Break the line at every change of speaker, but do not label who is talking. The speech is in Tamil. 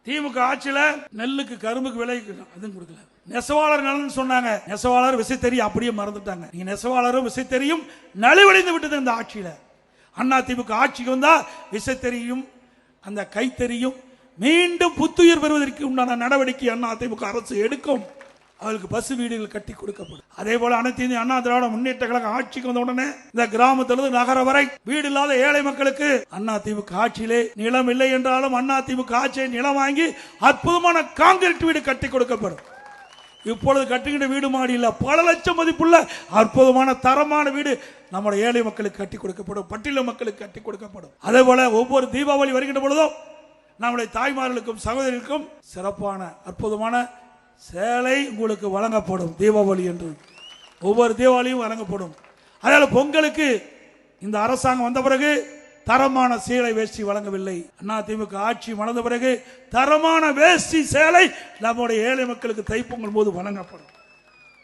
திமுக ஆட்சியில நெல்லுக்கு கரும்புக்கு விலை அதுவும் கொடுக்கல. நெசவாளர் நலன் சொன்னாங்க, நெசவாளர் விசைத்தறி அப்படியே மறந்துட்டாங்க. நீங்க நெசவாளரும் விசைத்தறியும் நலிவடைந்து விட்டது இந்த ஆட்சியில. அண்ணா திமுக ஆட்சிக்கு வந்தா விசைத்தறியும் அந்த கைத்தறியும் மீண்டும் புத்துயிர் பெறுவதற்கு உண்டான நடவடிக்கை அண்ணா திமுக அரசு எடுக்கும். அவளுக்கு பஸ் வீடுகள் கட்டி கொடுக்கப்படும். அதே போல அனைத்து இந்திய அண்ணா திராவிட முன்னேற்ற கழக ஆட்சிக்கு வந்த உடனே இந்த கிராமத்திலிருந்து நகர வரை வீடு இல்லாத ஏழை மக்களுக்கு அண்ணா திமுக ஆட்சியிலே நிலம் இல்லை என்றாலும் அண்ணா திமுக ஆட்சியை நிலம் வாங்கி அற்புதமான கான்கிரீட் வீடு கட்டி கொடுக்கப்படும். இப்பொழுது கட்டுகின்ற வீடு மாடி இல்ல, பல லட்சம் மதிப்புள்ள அற்புதமான தரமான வீடு நம்முடைய ஏழை மக்களுக்கு கட்டி கொடுக்கப்படும், பட்டியல மக்களுக்கு கட்டி கொடுக்கப்படும். அதே போல ஒவ்வொரு தீபாவளி வருகின்ற பொழுதும் நம்முடைய தாய்மார்களுக்கும் சகோதரிகளுக்கும் சிறப்பான அற்புதமான சேலை உங்களுக்கு வழங்கப்படும். தீபாவளி என்று ஒவ்வொரு தீபாவளியும் வழங்கப்படும். அதனால பொங்கலுக்கு இந்த அரசாங்கம் வந்த பிறகு தரமான சேலை வேஷ்டி வழங்கவில்லை. அண்ணா திமுக ஆட்சி வளர்ந்த பிறகு தரமான வேஷ்டி சேலை நம்முடைய ஏழை மக்களுக்கு தைப்பொங்கல் போது வழங்கப்படும்.